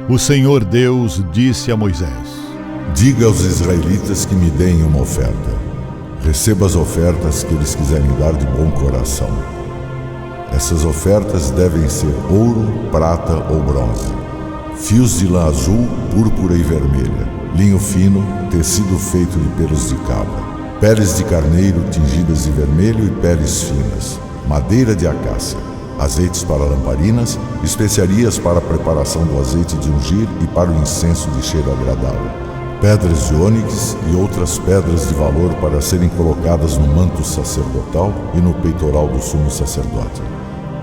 O Senhor Deus disse a Moisés: Diga aos israelitas que me deem uma oferta. Receba as ofertas que eles quiserem dar de bom coração. Essas ofertas devem ser ouro, prata ou bronze, fios de lã azul, púrpura e vermelha, linho fino, tecido feito de pelos de cabra, peles de carneiro tingidas de vermelho e peles finas, madeira de acácia, azeites para lamparinas, especiarias para a preparação do azeite de ungir e para o incenso de cheiro agradável, pedras de ônix e outras pedras de valor para serem colocadas no manto sacerdotal e no peitoral do sumo sacerdote.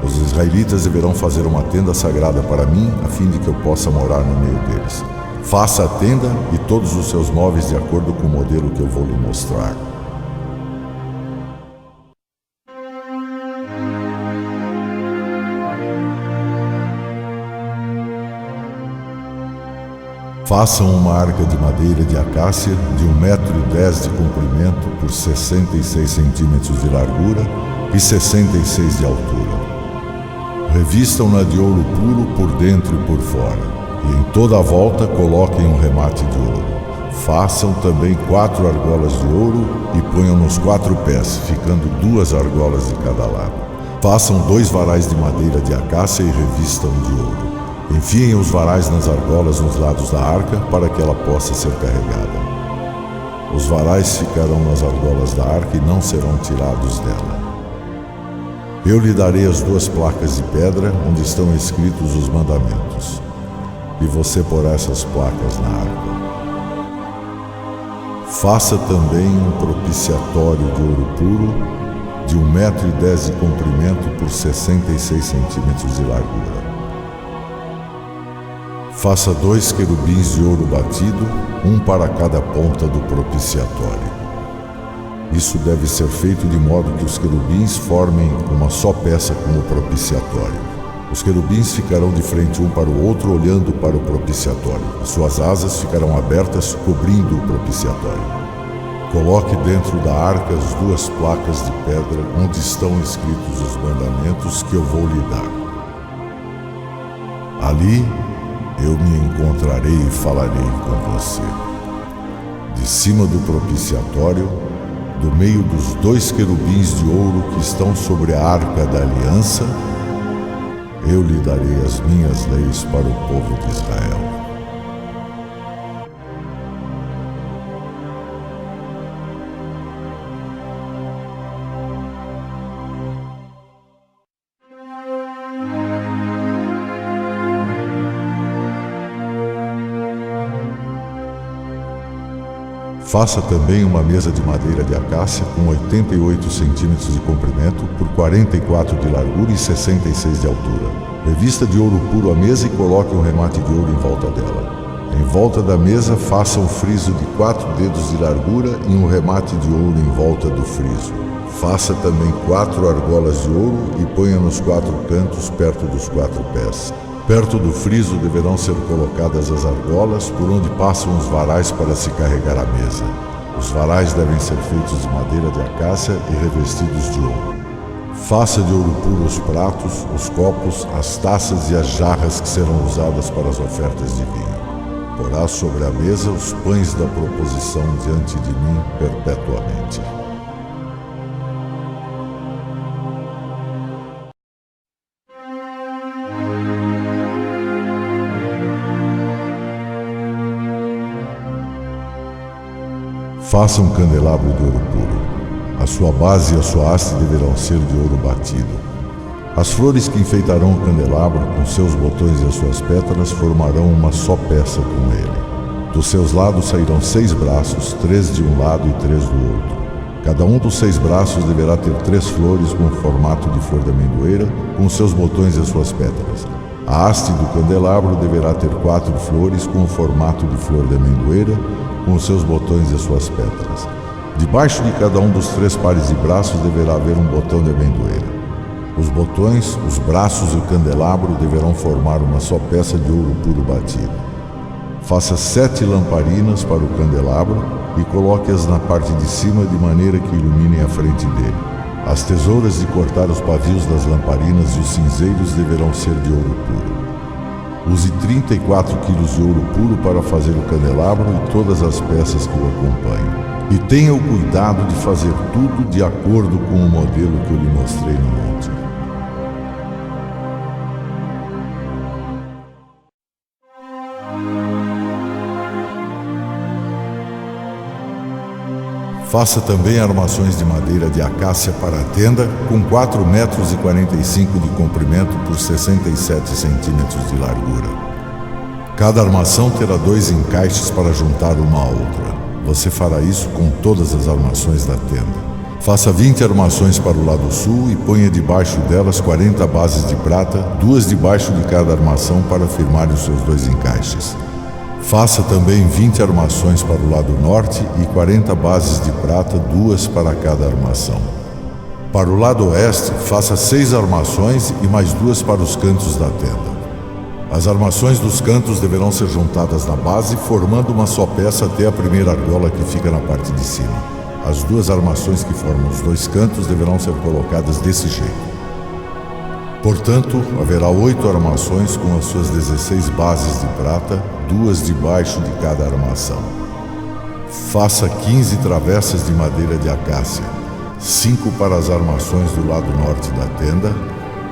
Os israelitas deverão fazer uma tenda sagrada para mim, a fim de que eu possa morar no meio deles. Faça a tenda e todos os seus móveis de acordo com o modelo que eu vou lhe mostrar. Façam uma arca de madeira de acácia de 1,10 m de comprimento por 66 centímetros de largura e 66 de altura. Revistam-na de ouro puro por dentro e por fora, e em toda a volta coloquem um remate de ouro. Façam também 4 argolas de ouro e ponham nos 4 pés, ficando 2 argolas de cada lado. Façam 2 varais de madeira de acácia e revistam de ouro. Enfiem os varais nas argolas nos lados da arca para que ela possa ser carregada. Os varais ficarão nas argolas da arca e não serão tirados dela. Eu lhe darei as 2 placas de pedra onde estão escritos os mandamentos, e você porá essas placas na arca. Faça também um propiciatório de ouro puro de 1,10 m de comprimento por 66 centímetros de largura. Faça 2 querubins de ouro batido, um para cada ponta do propiciatório. Isso deve ser feito de modo que os querubins formem uma só peça com o propiciatório. Os querubins ficarão de frente um para o outro, olhando para o propiciatório. Suas asas ficarão abertas, cobrindo o propiciatório. Coloque dentro da arca as 2 placas de pedra onde estão escritos os mandamentos que eu vou lhe dar. Ali eu me encontrarei e falarei com você. De cima do propiciatório, do meio dos 2 querubins de ouro que estão sobre a arca da aliança, eu lhe darei as minhas leis para o povo de Israel. Faça também uma mesa de madeira de acácia com 88 centímetros de comprimento por 44 de largura e 66 de altura. Revista de ouro puro a mesa e coloque um remate de ouro em volta dela. Em volta da mesa, faça um friso de 4 dedos de largura e um remate de ouro em volta do friso. Faça também 4 argolas de ouro e ponha nos 4 cantos perto dos 4 pés. Perto do friso deverão ser colocadas as argolas por onde passam os varais para se carregar a mesa. Os varais devem ser feitos de madeira de acácia e revestidos de ouro. Faça de ouro puro os pratos, os copos, as taças e as jarras que serão usadas para as ofertas de vinho. Porá sobre a mesa os pães da proposição diante de mim perpetuamente. Faça um candelabro de ouro puro. A sua base e a sua haste deverão ser de ouro batido. As flores que enfeitarão o candelabro com seus botões e as suas pétalas formarão uma só peça com ele. Dos seus lados sairão 6 braços, 3 de um lado e 3 do outro. Cada um dos 6 braços deverá ter 3 flores com o formato de flor de amendoeira, com seus botões e as suas pétalas. A haste do candelabro deverá ter 4 flores com o formato de flor de amendoeira, com os seus botões e as suas pétalas. Debaixo de cada um dos 3 pares de braços deverá haver um botão de amendoeira. Os botões, os braços e o candelabro deverão formar uma só peça de ouro puro batido. Faça 7 lamparinas para o candelabro e coloque-as na parte de cima de maneira que iluminem a frente dele. As tesouras de cortar os pavios das lamparinas e os cinzeiros deverão ser de ouro puro. Use 34 quilos de ouro puro para fazer o candelabro e todas as peças que o acompanham. E tenha o cuidado de fazer tudo de acordo com o modelo que eu lhe mostrei no monte. Faça também armações de madeira de acácia para a tenda, com 4,45 metros de comprimento por 67 centímetros de largura. Cada armação terá 2 encaixes para juntar uma à outra. Você fará isso com todas as armações da tenda. Faça 20 armações para o lado sul e ponha debaixo delas 40 bases de prata, 2 debaixo de cada armação para firmar os seus 2 encaixes. Faça também 20 armações para o lado norte e 40 bases de prata, 2 para cada armação. Para o lado oeste, faça 6 armações e mais 2 para os cantos da tenda. As armações dos cantos deverão ser juntadas na base, formando uma só peça até a primeira argola que fica na parte de cima. As 2 armações que formam os 2 cantos deverão ser colocadas desse jeito. Portanto, haverá 8 armações com as suas 16 bases de prata, 2 debaixo de cada armação. Faça 15 travessas de madeira de acácia, 5 para as armações do lado norte da tenda,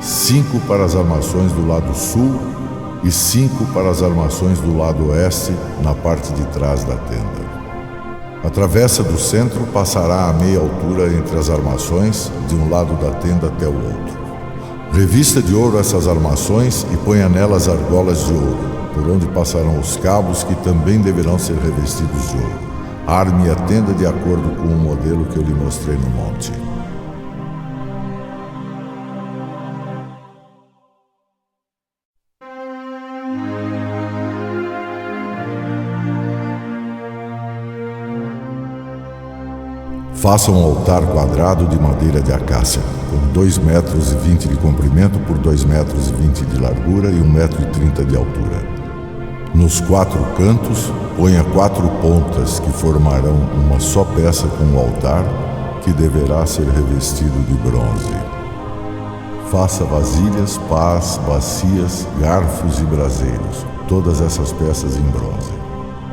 5 para as armações do lado sul e 5 para as armações do lado oeste, na parte de trás da tenda. A travessa do centro passará a meia altura entre as armações, de um lado da tenda até o outro. Revista de ouro essas armações e ponha nelas argolas de ouro, por onde passarão os cabos que também deverão ser revestidos de ouro. Arme a tenda de acordo com o modelo que eu lhe mostrei no monte. Faça um altar quadrado de madeira de acácia, com 2,20 metros de comprimento por 2,20 metros de largura e 1,30 metro de altura. Nos 4 cantos, ponha 4 pontas que formarão uma só peça com o altar, que deverá ser revestido de bronze. Faça vasilhas, pás, bacias, garfos e braseiros, todas essas peças em bronze.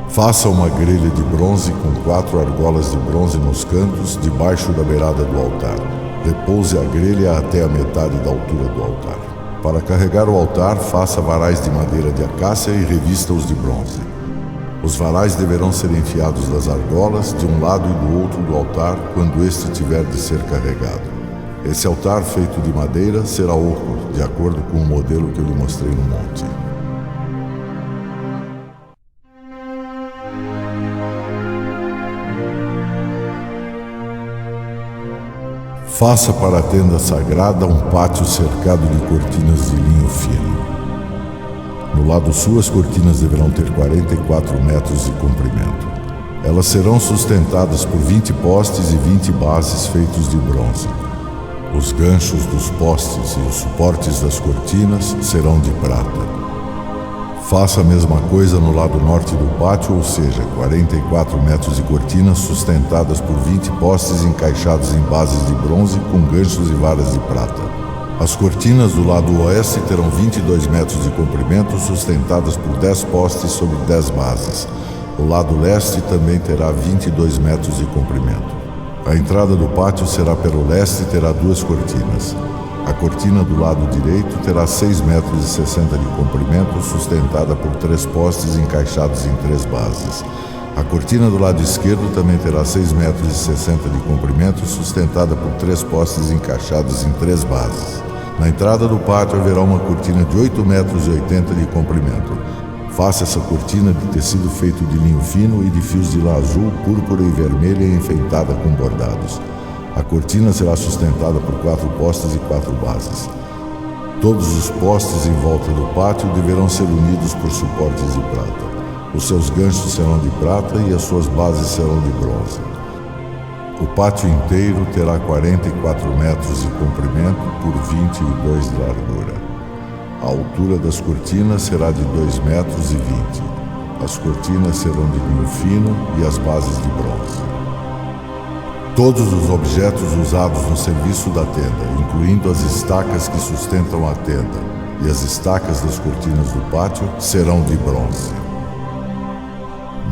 Faça uma grelha de bronze com 4 argolas de bronze nos cantos, debaixo da beirada do altar. Repouse a grelha até a metade da altura do altar. Para carregar o altar, faça varais de madeira de acácia e revista-os de bronze. Os varais deverão ser enfiados das argolas, de um lado e do outro do altar, quando este tiver de ser carregado. Esse altar feito de madeira será oco, de acordo com o modelo que eu lhe mostrei no monte. Faça para a tenda sagrada um pátio cercado de cortinas de linho fino. No lado sul, as cortinas deverão ter 44 metros de comprimento. Elas serão sustentadas por 20 postes e 20 bases feitos de bronze. Os ganchos dos postes e os suportes das cortinas serão de prata. Faça a mesma coisa no lado norte do pátio, ou seja, 44 metros de cortinas sustentadas por 20 postes encaixados em bases de bronze com ganchos e varas de prata. As cortinas do lado oeste terão 22 metros de comprimento sustentadas por 10 postes sobre 10 bases. O lado leste também terá 22 metros de comprimento. A entrada do pátio será pelo leste e terá 2 cortinas. A cortina do lado direito terá 6,60 metros de comprimento, sustentada por 3 postes encaixados em 3 bases. A cortina do lado esquerdo também terá 6,60 metros de comprimento, sustentada por 3 postes encaixados em 3 bases. Na entrada do pátio haverá uma cortina de 8,80 metros de comprimento. Faça essa cortina de tecido feito de linho fino e de fios de lã azul, púrpura e vermelha e enfeitada com bordados. A cortina será sustentada por 4 postes e 4 bases. Todos os postes em volta do pátio deverão ser unidos por suportes de prata. Os seus ganchos serão de prata e as suas bases serão de bronze. O pátio inteiro terá 44 metros de comprimento por 22 de largura. A altura das cortinas será de 2,20 metros. As cortinas serão de linho fino e as bases de bronze. Todos os objetos usados no serviço da tenda, incluindo as estacas que sustentam a tenda, e as estacas das cortinas do pátio serão de bronze.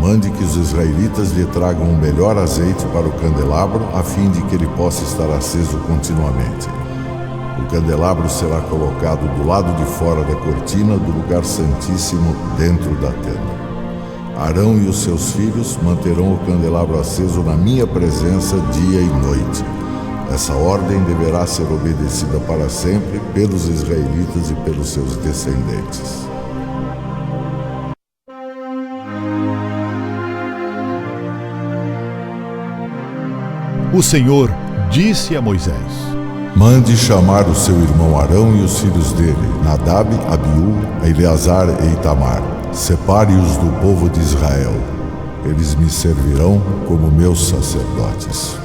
Mande que os israelitas lhe tragam o melhor azeite para o candelabro, a fim de que ele possa estar aceso continuamente. O candelabro será colocado do lado de fora da cortina do lugar santíssimo dentro da tenda. Arão e os seus filhos manterão o candelabro aceso na minha presença dia e noite. Essa ordem deverá ser obedecida para sempre pelos israelitas e pelos seus descendentes. O Senhor disse a Moisés: Mande chamar o seu irmão Arão e os filhos dele, Nadab, Abiú, Eleazar e Itamar. Separe-os do povo de Israel. Eles me servirão como meus sacerdotes.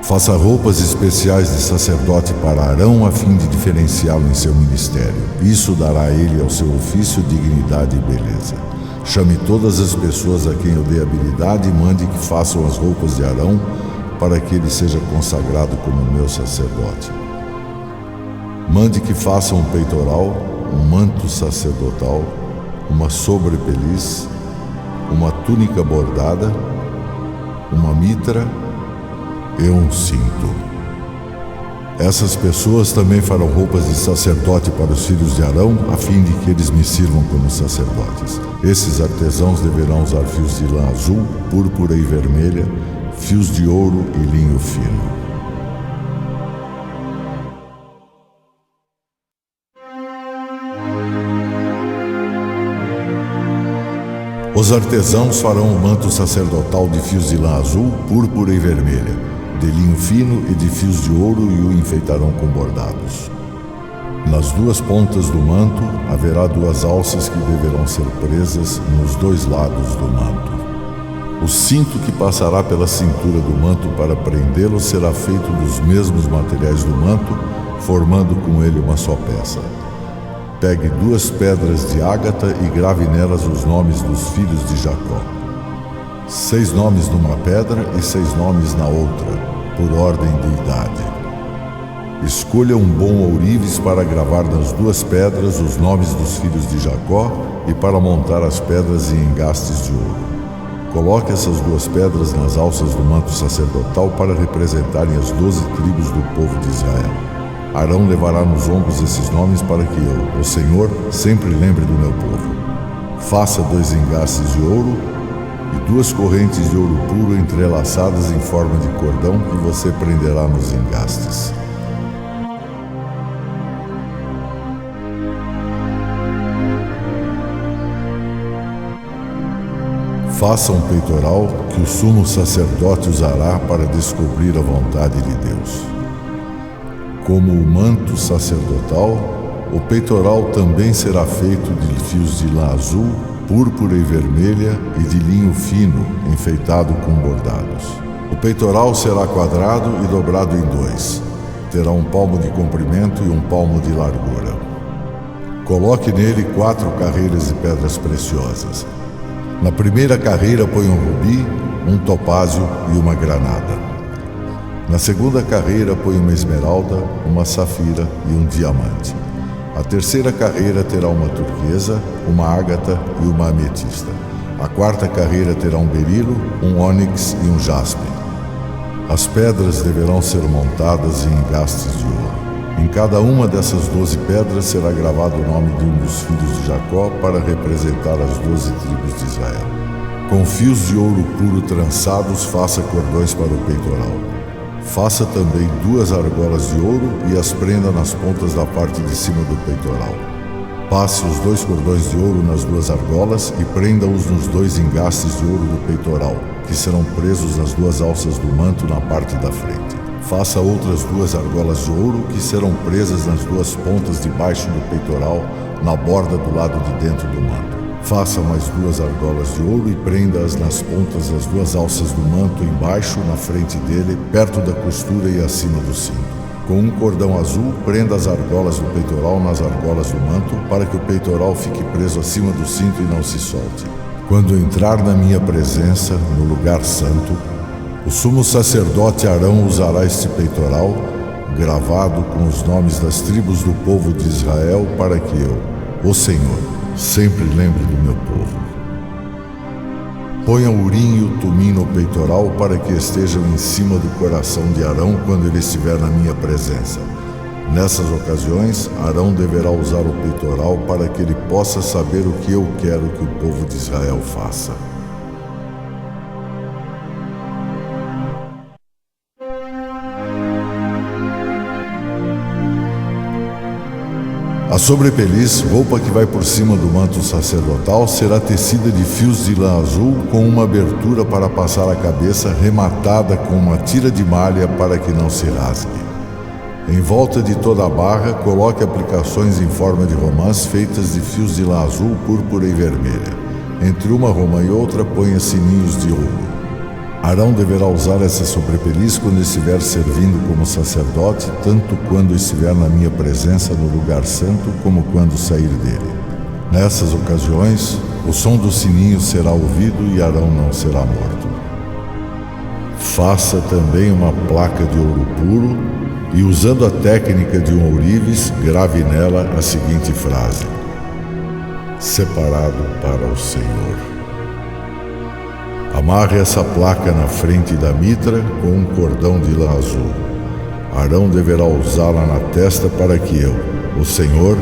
Faça roupas especiais de sacerdote para Arão, a fim de diferenciá-lo em seu ministério. Isso dará a ele ao seu ofício dignidade e beleza. Chame todas as pessoas a quem eu dê habilidade e mande que façam as roupas de Arão, para que ele seja consagrado como meu sacerdote. Mande que façam um peitoral, um manto sacerdotal, uma sobrepeliz, uma túnica bordada, uma mitra e um cinto. Essas pessoas também farão roupas de sacerdote para os filhos de Arão, a fim de que eles me sirvam como sacerdotes. Esses artesãos deverão usar fios de lã azul, púrpura e vermelha, fios de ouro e linho fino. Os artesãos farão um manto sacerdotal de fios de lã azul, púrpura e vermelha, de linho fino e de fios de ouro, e o enfeitarão com bordados. Nas duas pontas do manto haverá duas alças que deverão ser presas nos dois lados do manto. O cinto que passará pela cintura do manto para prendê-lo será feito dos mesmos materiais do manto, formando com ele uma só peça. Pegue 2 pedras de ágata e grave nelas os nomes dos filhos de Jacó. 6 nomes numa pedra e 6 nomes na outra, por ordem de idade. Escolha um bom ourives para gravar nas 2 pedras os nomes dos filhos de Jacó e para montar as pedras em engastes de ouro. Coloque essas 2 pedras nas alças do manto sacerdotal para representarem as 12 tribos do povo de Israel. Arão levará nos ombros esses nomes para que eu, o Senhor, sempre lembre do meu povo. Faça 2 engastes de ouro e 2 correntes de ouro puro entrelaçadas em forma de cordão que você prenderá nos engastes. Faça um peitoral que o sumo sacerdote usará para descobrir a vontade de Deus. Como o manto sacerdotal, o peitoral também será feito de fios de lã azul, púrpura e vermelha e de linho fino, enfeitado com bordados. O peitoral será quadrado e dobrado em 2. Terá 1 palmo de comprimento e 1 palmo de largura. Coloque nele 4 carreiras de pedras preciosas. Na primeira carreira põe um rubi, um topázio e uma granada. Na segunda carreira põe uma esmeralda, uma safira e um diamante. A terceira carreira terá uma turquesa, uma ágata e uma ametista. A quarta carreira terá um berilo, um ônix e um jaspe. As pedras deverão ser montadas em engastes de ouro. Em cada uma dessas 12 pedras será gravado o nome de um dos filhos de Jacó para representar as 12 tribos de Israel. Com fios de ouro puro trançados, faça cordões para o peitoral. Faça também 2 argolas de ouro e as prenda nas pontas da parte de cima do peitoral. Passe os 2 cordões de ouro nas 2 argolas e prenda-os nos 2 engastes de ouro do peitoral, que serão presos nas 2 alças do manto na parte da frente. Faça outras 2 argolas de ouro que serão presas nas 2 pontas de baixo do peitoral, na borda do lado de dentro do manto. Faça mais 2 argolas de ouro e prenda-as nas pontas das 2 alças do manto embaixo, na frente dele, perto da costura e acima do cinto. Com um cordão azul, prenda as argolas do peitoral nas argolas do manto, para que o peitoral fique preso acima do cinto e não se solte. Quando entrar na minha presença, no lugar santo, o sumo sacerdote Arão usará este peitoral, gravado com os nomes das tribos do povo de Israel, para que eu, o Senhor, sempre lembre do meu povo. Ponha o Urim e o Tumim no peitoral para que estejam em cima do coração de Arão quando ele estiver na minha presença. Nessas ocasiões, Arão deverá usar o peitoral para que ele possa saber o que eu quero que o povo de Israel faça. A sobrepeliz, roupa que vai por cima do manto sacerdotal, será tecida de fios de lã azul com uma abertura para passar a cabeça, rematada com uma tira de malha para que não se rasgue. Em volta de toda a barra, coloque aplicações em forma de romãs feitas de fios de lã azul, púrpura e vermelha. Entre uma romã e outra, ponha sininhos de ouro. Arão deverá usar essa sobrepeliz quando estiver servindo como sacerdote, tanto quando estiver na minha presença no lugar santo, como quando sair dele. Nessas ocasiões, o som do sininho será ouvido e Arão não será morto. Faça também uma placa de ouro puro e, usando a técnica de um ourives, grave nela a seguinte frase: separado para o Senhor. Amarre essa placa na frente da mitra com um cordão de lã azul. Arão deverá usá-la na testa para que eu, o Senhor,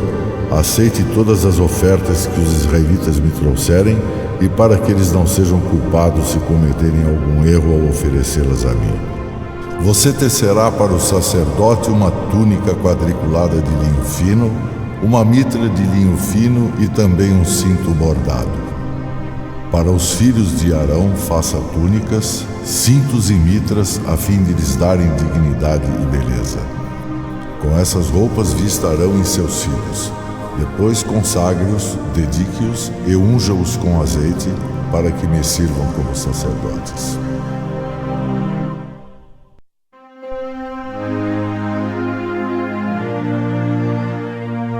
aceite todas as ofertas que os israelitas me trouxerem e para que eles não sejam culpados se cometerem algum erro ao oferecê-las a mim. Você tecerá para o sacerdote uma túnica quadriculada de linho fino, uma mitra de linho fino e também um cinto bordado. Para os filhos de Arão, faça túnicas, cintos e mitras, a fim de lhes darem dignidade e beleza. Com essas roupas vista Arão em seus filhos. Depois consagre-os, dedique-os e unja-os com azeite, para que me sirvam como sacerdotes.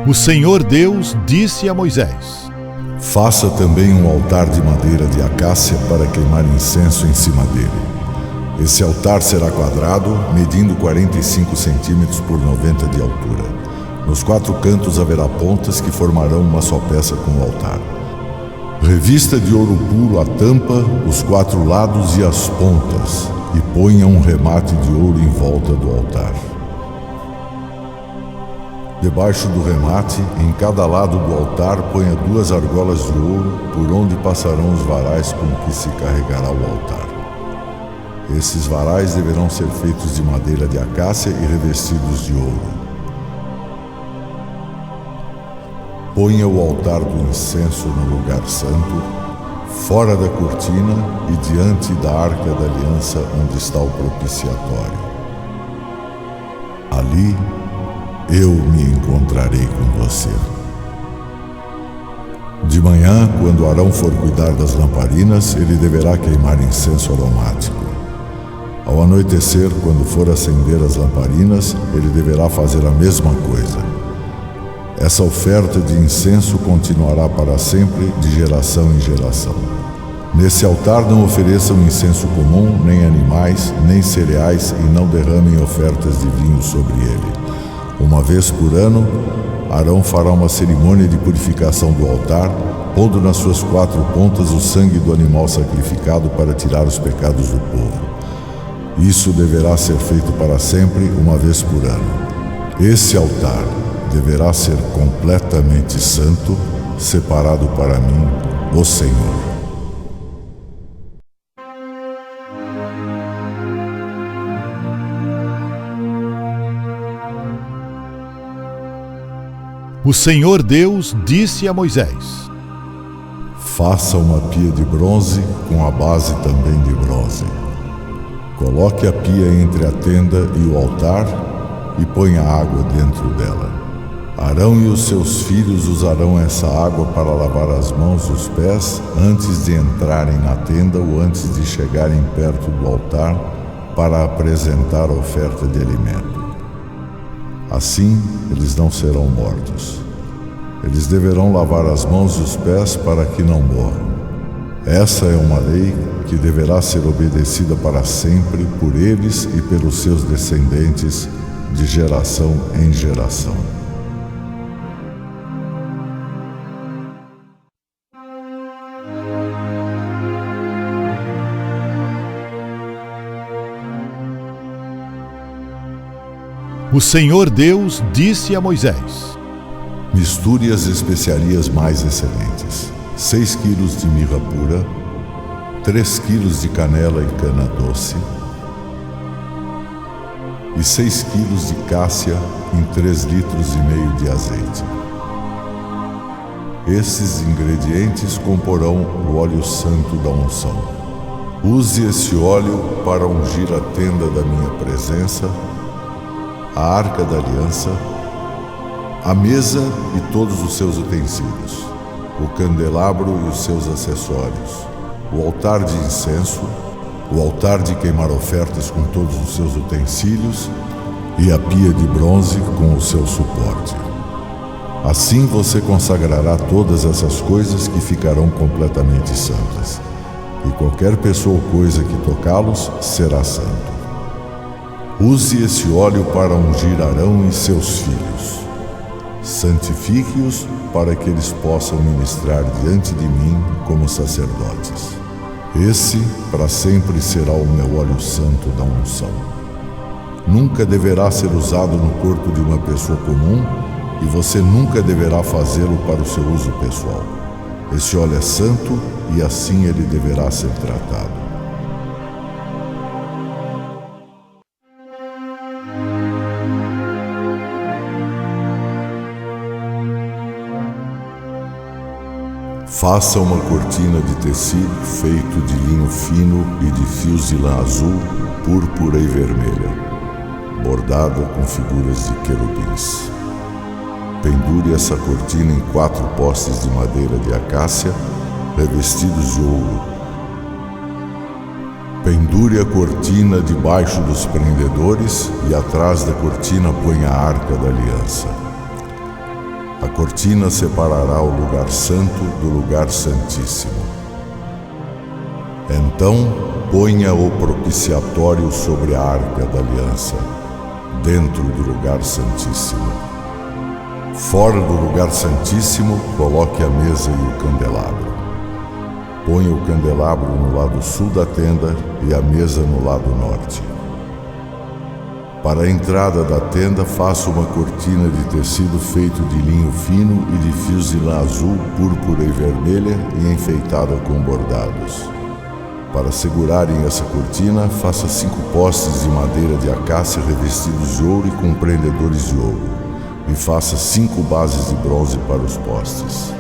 O Senhor Deus disse a Moisés: faça também um altar de madeira de acácia para queimar incenso em cima dele. Esse altar será quadrado, medindo 45 centímetros por 90 de altura. Nos 4 cantos haverá pontas que formarão uma só peça com o altar. Revista de ouro puro a tampa, os 4 lados e as pontas, e ponha um remate de ouro em volta do altar. Debaixo do remate, em cada lado do altar, ponha 2 argolas de ouro, por onde passarão os varais com que se carregará o altar. Esses varais deverão ser feitos de madeira de acácia e revestidos de ouro. Ponha o altar do incenso no lugar santo, fora da cortina e diante da arca da aliança, onde está o propiciatório. Ali eu me encontrarei com você. De manhã, quando Arão for cuidar das lamparinas, ele deverá queimar incenso aromático. Ao anoitecer, quando for acender as lamparinas, ele deverá fazer a mesma coisa. Essa oferta de incenso continuará para sempre, de geração em geração. Nesse altar não ofereçam incenso comum, nem animais, nem cereais, e não derramem ofertas de vinho sobre ele. Uma vez por ano, Arão fará uma cerimônia de purificação do altar, pondo nas suas 4 pontas o sangue do animal sacrificado para tirar os pecados do povo. Isso deverá ser feito para sempre, uma vez por ano. Esse altar deverá ser completamente santo, separado para mim, o Senhor. O Senhor Deus disse a Moisés: faça uma pia de bronze com a base também de bronze. Coloque a pia entre a tenda e o altar e ponha água dentro dela. Arão e os seus filhos usarão essa água para lavar as mãos e os pés antes de entrarem na tenda ou antes de chegarem perto do altar para apresentar a oferta de alimento. Assim, eles não serão mortos. Eles deverão lavar as mãos e os pés para que não morram. Essa é uma lei que deverá ser obedecida para sempre por eles e pelos seus descendentes de geração em geração. O Senhor Deus disse a Moisés: Misture as especiarias mais excelentes: 6 quilos de mirra pura, 3 quilos de canela e cana doce, e 6 quilos de cássia em 3,5 litros de azeite. Esses ingredientes comporão o óleo santo da unção. Use esse óleo para ungir a tenda da minha presença, a arca da aliança, a mesa e todos os seus utensílios, o candelabro e os seus acessórios, o altar de incenso, o altar de queimar ofertas com todos os seus utensílios e a pia de bronze com o seu suporte. Assim você consagrará todas essas coisas que ficarão completamente santas, e qualquer pessoa ou coisa que tocá-los será santo. Use esse óleo para ungir Arão e seus filhos. Santifique-os para que eles possam ministrar diante de mim como sacerdotes. Esse para sempre será o meu óleo santo da unção. Nunca deverá ser usado no corpo de uma pessoa comum e você nunca deverá fazê-lo para o seu uso pessoal. Esse óleo é santo e assim ele deverá ser tratado. Faça uma cortina de tecido feito de linho fino e de fios de lã azul, púrpura e vermelha, bordada com figuras de querubins. Pendure essa cortina em 4 postes de madeira de acácia, revestidos de ouro. Pendure a cortina debaixo dos prendedores e atrás da cortina ponha a arca da aliança. A cortina separará o lugar santo do lugar santíssimo. Então, ponha o propiciatório sobre a arca da aliança, dentro do lugar santíssimo. Fora do lugar santíssimo, coloque a mesa e o candelabro. Ponha o candelabro no lado sul da tenda e a mesa no lado norte. Para a entrada da tenda, faça uma cortina de tecido feito de linho fino e de fios de lã azul, púrpura e vermelha e enfeitada com bordados. Para segurarem essa cortina, faça 5 postes de madeira de acácia revestidos de ouro e com prendedores de ouro, e faça 5 bases de bronze para os postes.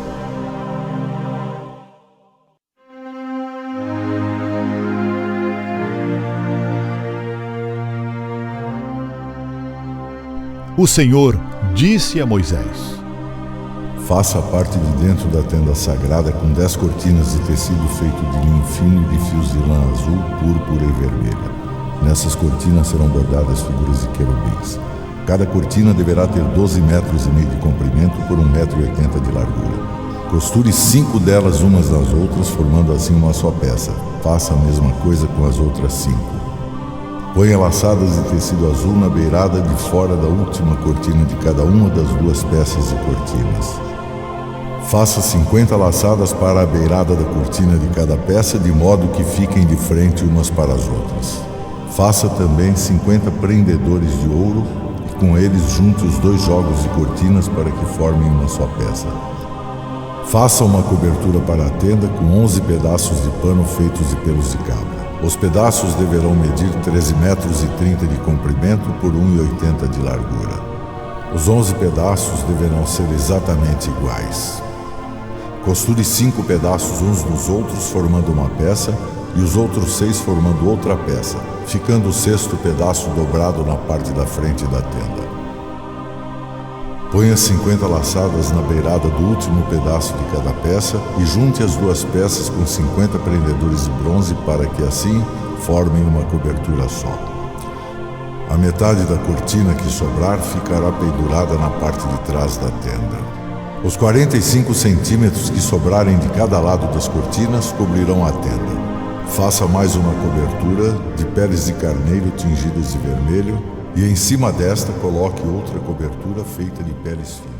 O Senhor disse a Moisés: Faça a parte de dentro da tenda sagrada com 10 cortinas de tecido feito de linho fino e de fios de lã azul, púrpura e vermelha. Nessas cortinas serão bordadas figuras de querubins. Cada cortina deverá ter 12,5 metros de comprimento por 1,80 metro de largura. Costure 5 delas umas nas outras, formando assim uma só peça. Faça a mesma coisa com as outras 5. Ponha laçadas de tecido azul na beirada de fora da última cortina de cada uma das 2 peças de cortinas. Faça 50 laçadas para a beirada da cortina de cada peça, de modo que fiquem de frente umas para as outras. Faça também 50 prendedores de ouro e com eles junte os 2 jogos de cortinas para que formem uma só peça. Faça uma cobertura para a tenda com 11 pedaços de pano feitos de pelos de cabra. Os pedaços deverão medir 13,30 metros de comprimento por 1,80 de largura. Os 11 pedaços deverão ser exatamente iguais. Costure 5 pedaços uns nos outros, formando uma peça, e os outros 6 formando outra peça, ficando o 6º pedaço dobrado na parte da frente da tenda. Ponha 50 laçadas na beirada do último pedaço de cada peça e junte as 2 peças com 50 prendedores de bronze para que assim formem uma cobertura só. A metade da cortina que sobrar ficará pendurada na parte de trás da tenda. Os 45 centímetros que sobrarem de cada lado das cortinas cobrirão a tenda. Faça mais uma cobertura de peles de carneiro tingidas de vermelho e em cima desta coloque outra cobertura feita de peles finas.